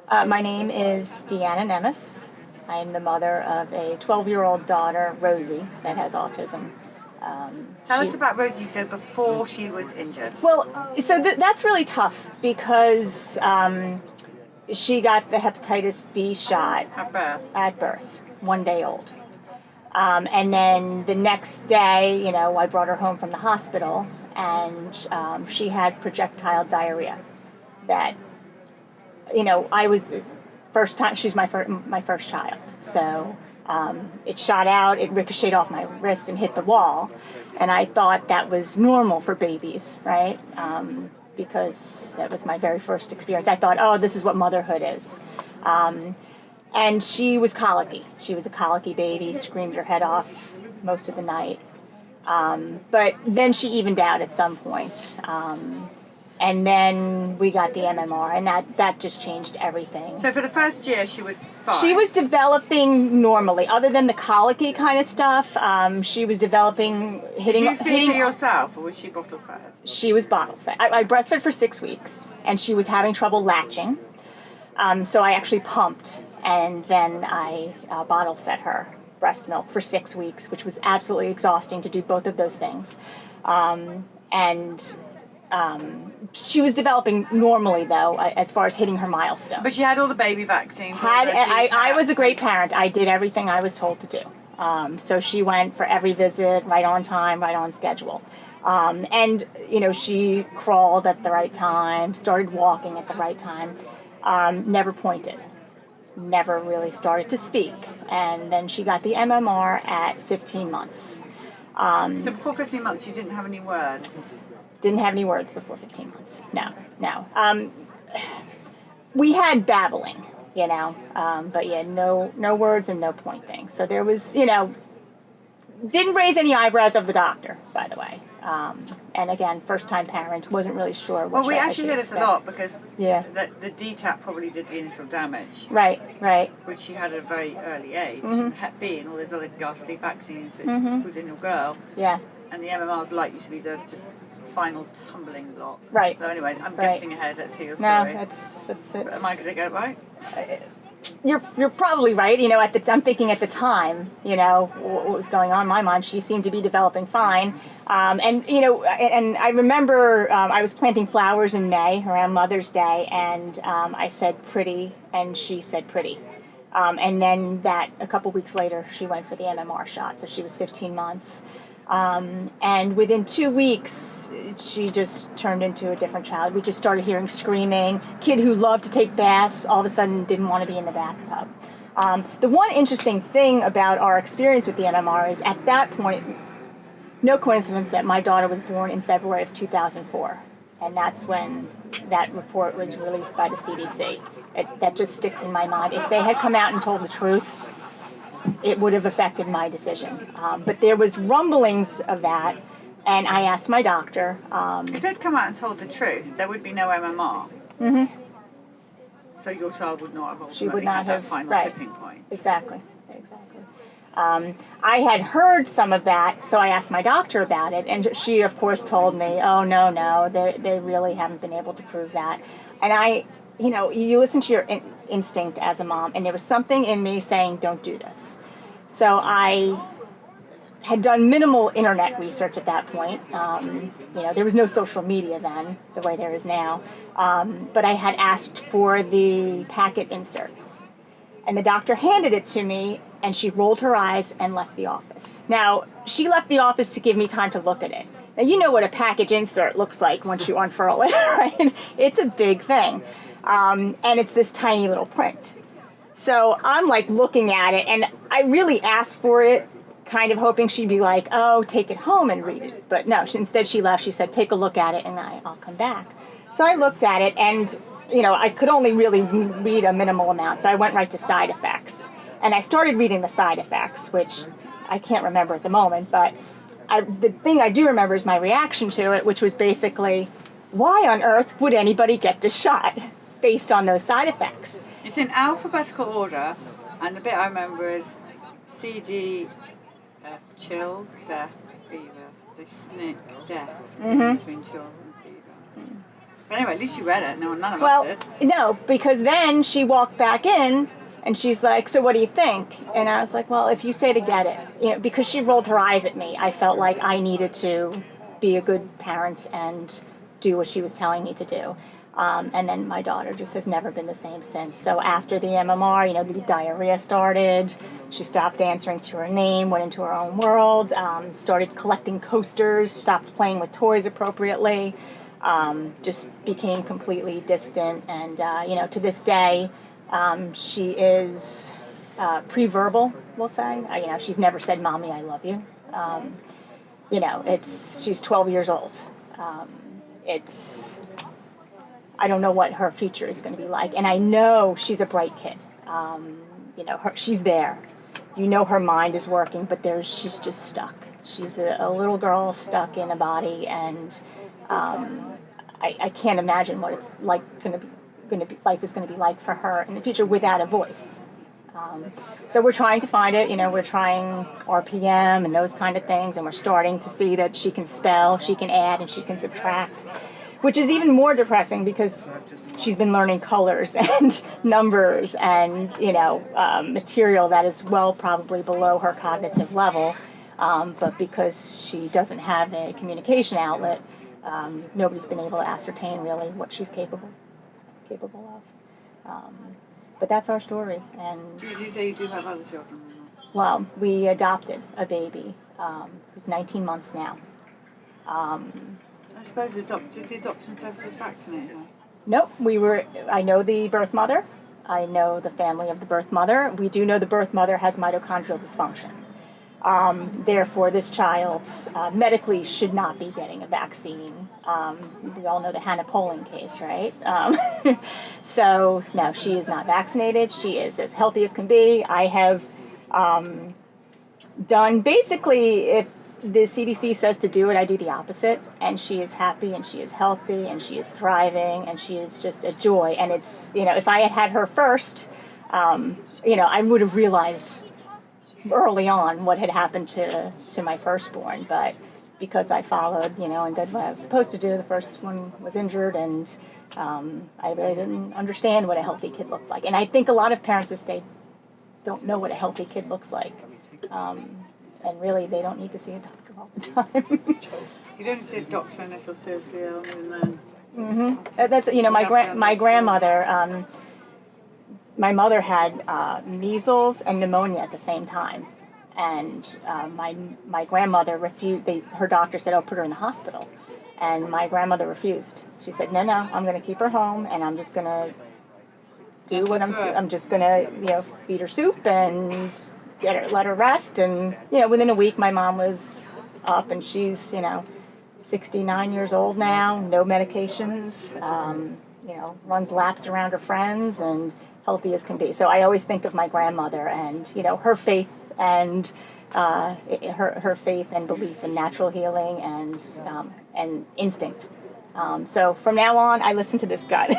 My name is Deanna Nemes. I am the mother of a 12-year-old daughter, Rosie, that has autism. Tell us about Rosie though before she was injured. Well, so that's really tough because she got the hepatitis B shot At birth. 1 day old. And then the next day, I brought her home from the hospital, and she had projectile diarrhea. That, I was first time. She's my first child, so it shot out. It ricocheted off my wrist and hit the wall, and I thought that was normal for babies, right? Because that was my very first experience. I thought, oh, this is what motherhood is. And she was colicky. She was a colicky baby, screamed her head off most of the night. But then she evened out at some point. And then we got the MMR, and that just changed everything. So for the first year, she was fine? She was developing normally. Other than the colicky kind of stuff, she was developing, hitting... Did you feed her yourself, or was she bottle fed? She was bottle fed. I breastfed for 6 weeks, and she was having trouble latching. So I actually pumped, and then I bottle fed her breast milk for 6 weeks, which was absolutely exhausting to do both of those things. She was developing normally, though, as far as hitting her milestones. But she had all the baby vaccines. I was a great parent. I did everything I was told to do. So she went for every visit, right on time, right on schedule. And, she crawled at the right time, started walking at the right time, never pointed, never really started to speak. And then she got the MMR at 15 months. So before 15 months, you didn't have any words? Didn't have any words before 15 months. No. We had babbling, but yeah, no words and no pointing. So there was, didn't raise any eyebrows of the doctor, by the way. And again, first-time parent, wasn't really sure what. Well, we actually hear this a lot because yeah, the DTaP probably did the initial damage. Right. Which she had at a very early age. Mm-hmm. Hep B and all those other ghastly vaccines that Mm-hmm. was in your girl. Yeah. And the MMR is likely to be the just final tumbling block. Right. So anyway, I'm guessing ahead. Let's hear your No, story. that's it. Am I going to get it right? You're probably right. I'm thinking at the time, what was going on in my mind. She seemed to be developing fine, and I remember I was planting flowers in May around Mother's Day, and I said pretty, and she said pretty, and then a couple weeks later she went for the MMR shot, so she was 15 months. And within 2 weeks, she just turned into a different child. We just started hearing screaming. Kid who loved to take baths all of a sudden didn't want to be in the bathtub. The one interesting thing about our experience with the MMR is at that point, no coincidence that my daughter was born in February of 2004. And that's when that report was released by the CDC. That just sticks in my mind. If they had come out and told the truth, it would have affected my decision. But there was rumblings of that, and I asked my doctor. If they'd come out and told the truth, there would be no MMR. Mm-hmm. So your child would not have ultimately She would not had have, that final right. tipping point. Exactly. I had heard some of that, so I asked my doctor about it, and she, of course, told me, oh, no, they really haven't been able to prove that. And you listen to your instinct as a mom, and there was something in me saying, don't do this. So I had done minimal internet research at that point. There was no social media then, the way there is now. But I had asked for the packet insert. And the doctor handed it to me, and she rolled her eyes and left the office. Now, she left the office to give me time to look at it. Now, you know what a package insert looks like once you unfurl it, right? It's a big thing. And it's this tiny little print. So I'm like looking at it, and I really asked for it, kind of hoping she'd be like, oh, take it home and read it. But no, instead she left. She said, take a look at it, and I'll come back. So I looked at it, and I could only really read a minimal amount, so I went right to side effects. And I started reading the side effects, which I can't remember at the moment, but the thing I do remember is my reaction to it, which was basically, why on earth would anybody get this shot based on those side effects? It's in alphabetical order, and the bit I remember is C, D, F, chills, death, fever. They snick death between chills and fever. Anyway, at least you read it. No, none of Well, us did. no, because then she walked back in and she's like, "So what do you think?" And I was like, "Well, if you say to get it," because she rolled her eyes at me, I felt like I needed to be a good parent and do what she was telling me to do. And then my daughter just has never been the same since. So after the MMR, the diarrhea started. She stopped answering to her name, went into her own world, started collecting coasters, stopped playing with toys appropriately, just became completely distant. And, to this day, she is pre-verbal, we'll say. She's never said, "Mommy, I love you." She's 12 years old. It's I don't know what her future is going to be like, and I know she's a bright kid. She's there. Her mind is working, but she's just stuck. She's a little girl stuck in a body, and I can't imagine what it's like life is going to be like for her in the future without a voice. So we're trying to find it. We're trying RPM and those kind of things, and we're starting to see that she can spell, she can add, and she can subtract, which is even more depressing because she's been learning colors and numbers and material that is probably below her cognitive level, but because she doesn't have a communication outlet, nobody's been able to ascertain really what she's capable of. But that's our story. And Did you say you do have other children? well, we adopted a baby who's 19 months now. I suppose did the adoption services vaccinate her? Nope, I know the birth mother. I know the family of the birth mother. We do know the birth mother has mitochondrial dysfunction. Therefore, this child medically should not be getting a vaccine. We all know the Hannah Poling case, right? So, no, she is not vaccinated. She is as healthy as can be. I have done basically, if the CDC says to do it, I do the opposite. And she is happy, and she is healthy, and she is thriving, and she is just a joy. And it's, if I had had her first, I would have realized early on what had happened to my firstborn, but because I followed, and did what I was supposed to do, the first one was injured, and I really didn't understand what a healthy kid looked like. And I think a lot of parents this day don't know what a healthy kid looks like, and really they don't need to see a doctor all the time. You don't see a doctor unless you're seriously ill, and then. That's my grandmother. My mother had measles and pneumonia at the same time, and my grandmother refused. Her doctor said, "Oh, put her in the hospital," and my grandmother refused. She said, "No, I'm going to keep her home, and I'm just going to do what I'm just going to feed her soup and let her rest." And within a week, my mom was up, and she's 69 years old now, no medications. Runs laps around her friends and healthy as can be. So I always think of my grandmother and her faith and her faith and belief in natural healing and instinct. So from now on, I listen to this gut.